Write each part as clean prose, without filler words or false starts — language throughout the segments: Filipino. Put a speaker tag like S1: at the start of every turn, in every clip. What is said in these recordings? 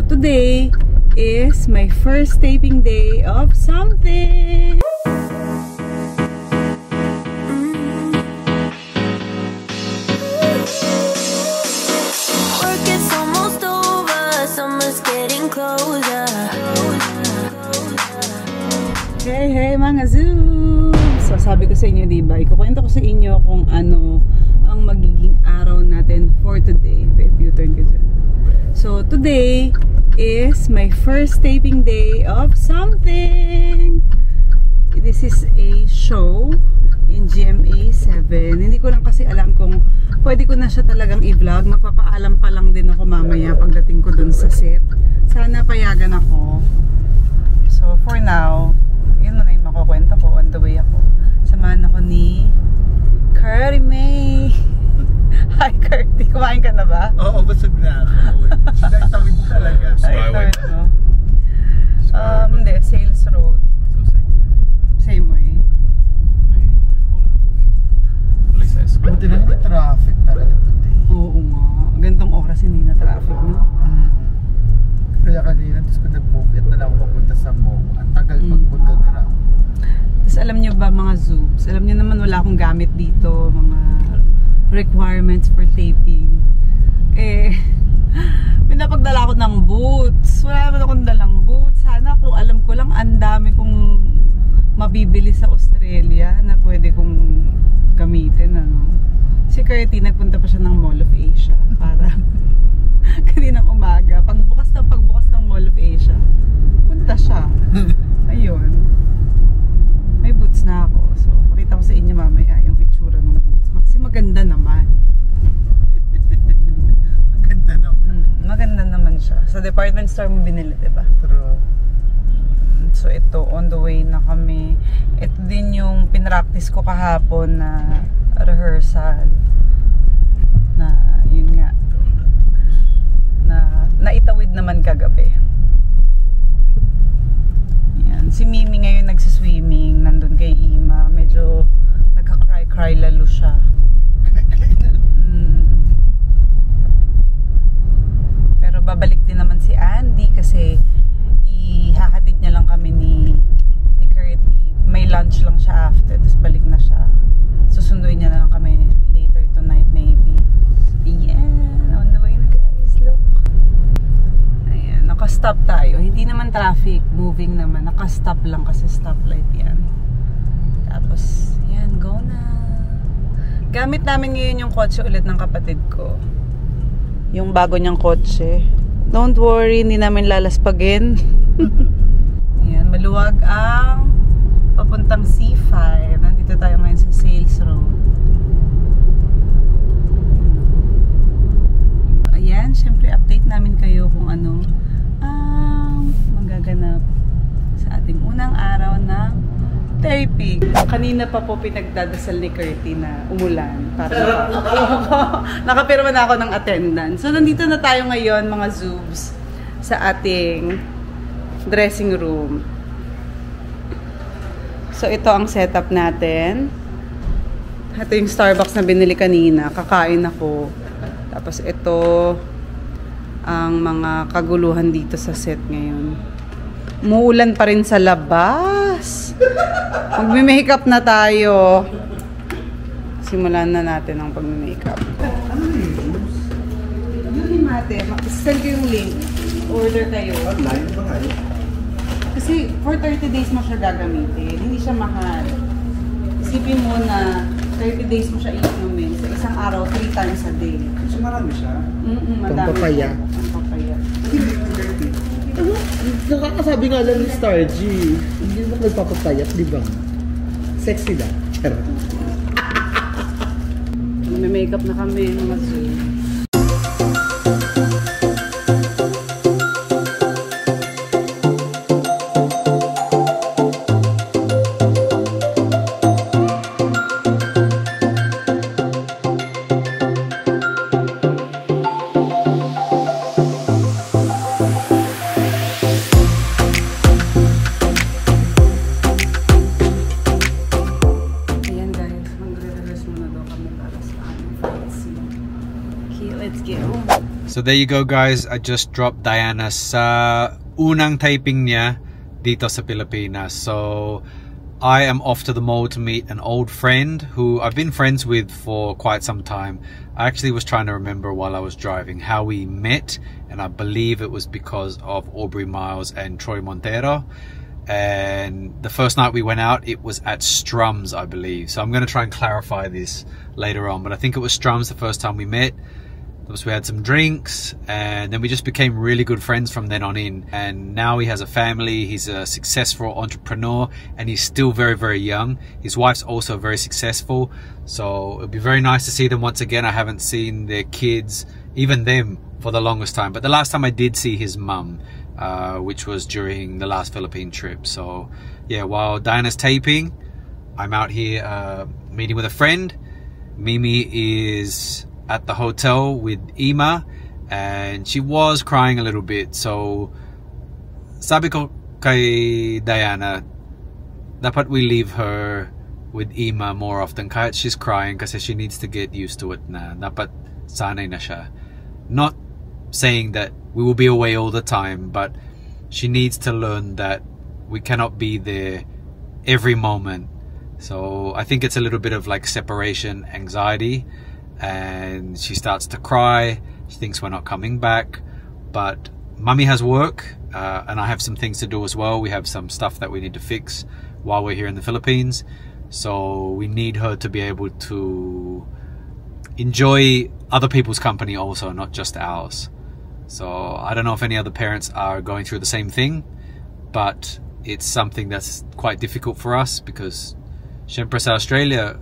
S1: today is my first taping day of something.
S2: Work is almost over, summer's getting closer.
S1: Hey mga Zoom! So sabi ko sa inyo, diba, ikukwento ko sa inyo kung ano ang magiging araw natin for today. Babe, U-turn ka dyan. So today is my first taping day of something. This is a show in GMA 7. Hindi ko lang kasi alam kung pwede ko na siya talagang i-vlog. Magpapaalam pa lang din ako mamaya pagdating ko dun sa set. Sana payagan ako. So for now, yun na yung makukwento ko on the way ako. Samahan ako ni Curdy May. Hi Curdy, kumain ka na ba?
S3: Oo, busog na ako. Tawid talaga.
S1: Tawid mo? Hindi, Sales Road. Same way.
S3: Buti na may traffic talaga today.
S1: Oo nga. Gantong oras hindi na traffic, no?
S3: Kaya kanina, tapos ko nag-move it na lang ako papunta sa mall. Ang tagal pag-grab.
S1: Tapos alam nyo ba mga Zoobs, alam nyo naman wala akong gamit dito, mga requirements for taping. Pinapagdala ko ng boots. Wala naman akong dalang boots. Sana kung alam ko lang, ang dami kong mabibili sa Australia na pwede kong gamitin. Ano. Si Curty, nagpunta pa siya ng Mall of Asia para kaninang umaga. Pagbukas ng Mall of Asia, punta siya. Ayun. May boots na ako. So, pakita ko sa inyo mamaya yung itsura ng boots. Kasi maganda naman.
S3: Maganda naman.
S1: Maganda naman siya. Sa department store mo binili, diba?
S3: True.
S1: So, ito, on the way na kami. Ito din yung pinractice ko kahapon na rehearsal. Na, yun nga. Naitawid naman kagabi. Yan. Si Mimi ngayon nagsiswimming. Nandun kay Ima. Medyo nagka-cry lalo siya. Pero babalik din naman si Andy kasi ihahatid niya lang kami ni Curty. May lunch lang siya after. Tapos balik na siya. Susunduin niya na lang kami later tonight maybe. Ayan. On the way na guys. Look. Ayan. Naka-stop tayo. Hindi naman traffic. Moving naman. Naka-stop lang kasi stoplight yan. Tapos, yan. Go na. Gamit namin ngayon yung kotse ulit ng kapatid ko. Yung bago niyang kotse. Don't worry. Hindi namin lalaspagin. Ayan. Maluwag ang papuntang C5. Nandito tayo ngayon sa Sales Road. Ayan, syempre update namin kayo kung ano ang magaganap sa ating unang araw ng taping. Kanina pa po pinagdadasal ni Curty na umulan para nakapirma na ako ng attendance. So nandito na tayo ngayon mga Zoobs sa ating dressing room. So ito ang setup natin. Ito yung Starbucks na binili kanina. Kakain ako. Tapos ito ang mga kaguluhan dito sa set ngayon. Umuulan pa rin sa labas. Magme-makeup na tayo. Simulan na natin ang pag-makeup. Ano yung mate? Send ko yung link. Order kayo.
S3: Online ba kayo?
S1: Kasi for 30 days mo siya gagamitin. Hindi siya mahal. Isipin mo na 30 days mo siya iinumin. Sa isang araw, 3 times a day.
S3: So marami siya?
S1: Madami.
S3: Pampapaya.
S1: Pampapaya.
S3: Hindi ko dirty. Nakakasabi nga lang ni Star G. Hindi mo nagpapapayat, di ba? Sexy na.
S1: May makeup na kami, mga Zoom.
S4: So there you go, guys. I just dropped Diana sa unang taping niya dito sa Pilipinas. So I am off to the mall to meet an old friend who I've been friends with for quite some time. I actually was trying to remember while I was driving how we met, and I believe it was because of Aubrey Miles and Troy Montero. And the first night we went out, it was at Strums, I believe. So I'm going to try and clarify this later on, but I think it was Strums the first time we met. We had some drinks, and then we just became really good friends from then on in. And now he has a family, he's a successful entrepreneur, and he's still very, very young. His wife's also very successful, so it'll be very nice to see them once again. I haven't seen their kids, even them, for the longest time. But the last time I did see his mum, which was during the last Philippine trip. So yeah, while Diana's taping, I'm out here meeting with a friend. Mimi is at the hotel with Ima, and she was crying a little bit. So sabi ko kay Diana, dapat we leave her with Ima more often kahit she's crying, kasi she needs to get used to it na. Dapat sanay na siya. Not saying that we will be away all the time, but she needs to learn that we cannot be there every moment. So I think it's a little bit of like separation anxiety, and she starts to cry. She thinks we're not coming back, but Mummy has work, and I have some things to do as well. We have some stuff that we need to fix while we're here in the Philippines, so we need her to be able to enjoy other people's company also, not just ours. So I don't know if any other parents are going through the same thing, but it's something that's quite difficult for us because syempre sa Australia,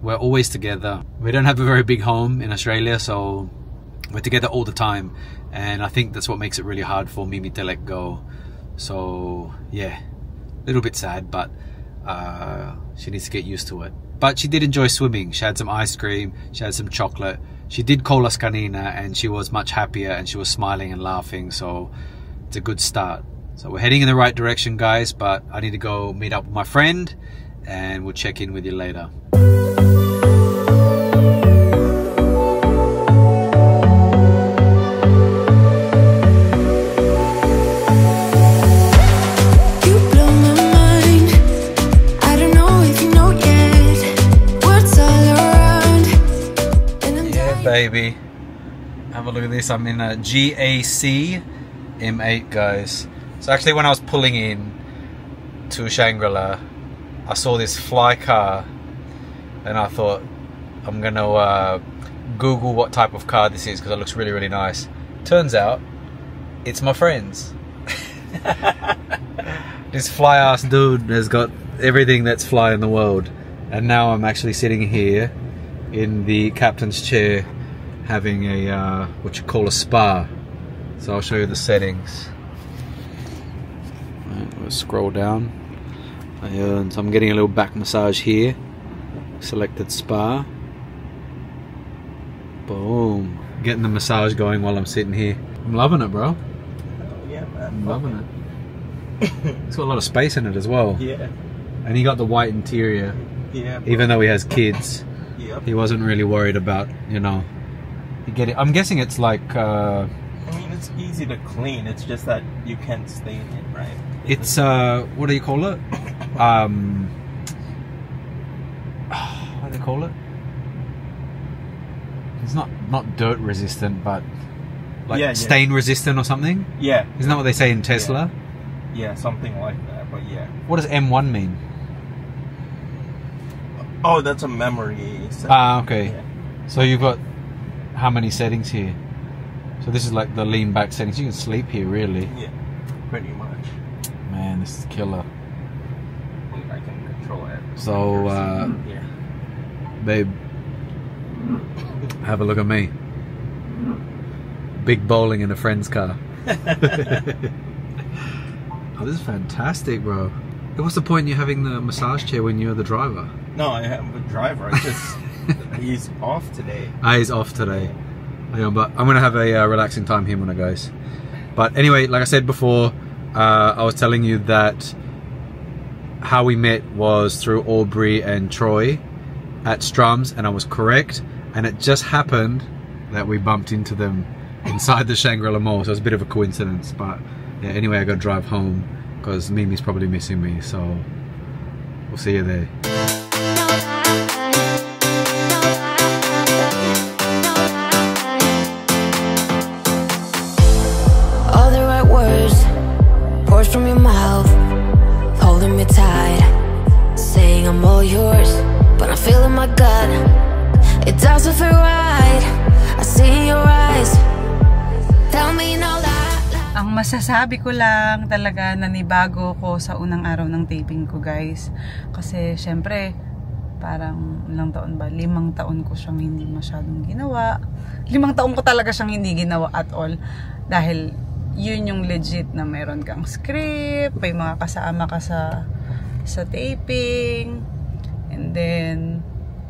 S4: we're always together. We don't have a very big home in Australia, so we're together all the time, and I think that's what makes it really hard for Mimi to let go. So yeah, a little bit sad, but she needs to get used to it. But she did enjoy swimming. She had some ice cream, she had some chocolate. She did call us kanina, and she was much happier, and she was smiling and laughing, so it's a good start. So we're heading in the right direction, guys, but I need to go meet up with my friend, and we'll check in with you later. Baby, have a look at this. I'm in a GAC M8, guys. So actually when I was pulling in to Shangri-La, I saw this fly car, and I thought I'm gonna Google what type of car this is because it looks really, really nice. Turns out it's my friend's. This fly ass dude has got everything that's fly in the world, and now I'm actually sitting here in the captain's chair having a what you call a spa. So I'll show you the settings. Right, let's scroll down. So I'm getting a little back massage here. Selected spa. Boom. Getting the massage going while I'm sitting here. I'm loving it, bro.
S5: Yeah, man.
S4: I'm loving it. It's got a lot of space in it as well.
S5: Yeah.
S4: And he got the white interior.
S5: Yeah.
S4: Even though he has kids.
S5: Yep.
S4: He wasn't really worried about, you know, you get it. I'm guessing it's like
S5: I mean, it's easy to clean. It's just that you can't stain it, right?
S4: It's what do you call it? What do they call it? It's not dirt resistant, but like stain resistant or something.
S5: Yeah.
S4: Isn't that what they say in Tesla?
S5: Yeah, something like that. But yeah.
S4: What does M1 mean?
S5: Oh, that's a memory setting.
S4: Ah, okay.
S5: Yeah.
S4: So you've got how many settings here? So this is like the lean back settings. You can sleep here, really.
S5: Yeah, pretty much.
S4: Man, this is killer.
S5: I can control it.
S4: So,
S5: yeah.
S4: babe, have a look at me. Big bowling in a friend's car. Oh, this is fantastic, bro. What's the point in you having the massage chair when you're the driver?
S5: No, I have a driver. I just he's off today.
S4: Ah, he's off today. Yeah, but I'm gonna have a relaxing time here when I goes. But anyway, like I said before, I was telling you that how we met was through Aubrey and Troy at Strums, and I was correct. And it just happened that we bumped into them inside the Shangri-La Mall, so it's a bit of a coincidence. But yeah, anyway, I got to drive home because Mimi's probably missing me, so we'll see you there.
S2: All the right words pours from your mouth, holding me tight, saying I'm all yours, but I feel in my gut it doesn't feel right. I see in your eyes, tell me no lie.
S1: Ang masasabi ko lang talaga, nanibago ko sa unang araw ng taping ko, guys. Kasi syempre parang ilang taon ba? 5 taon ko siyang hindi masyadong ginawa. 5 taon ko talaga siyang hindi ginawa at all. Dahil yun yung legit na meron kang script, may mga kasama ka sa taping, and then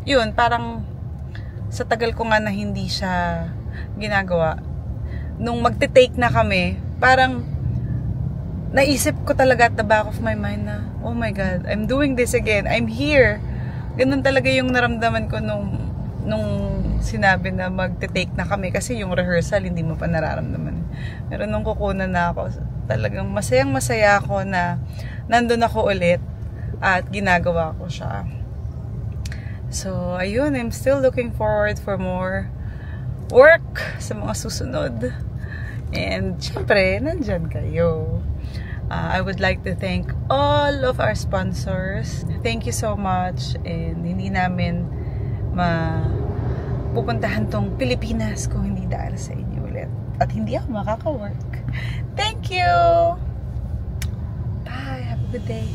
S1: yun, parang sa tagal ko nga na hindi siya ginagawa, nung magte-take na kami, parang naisip ko talaga at the back of my mind na, oh my God, I'm doing this again, I'm here. Ganun talaga yung naramdaman ko nung sinabi na magte-take na kami, kasi yung rehearsal hindi mo pa nararamdaman. Pero nung kukunan na ako, talagang masayang masaya ako na nandun ako ulit at ginagawa ko siya. So ayun, I'm still looking forward for more work sa mga susunod, and syempre nandyan kayo. I would like to thank all of our sponsors. Thank you so much, and hindi namin pupuntahan tong Pilipinas kung hindi dahil sa inyo ulit. At hindi ako makaka-work. Thank you! Bye! Have a good day!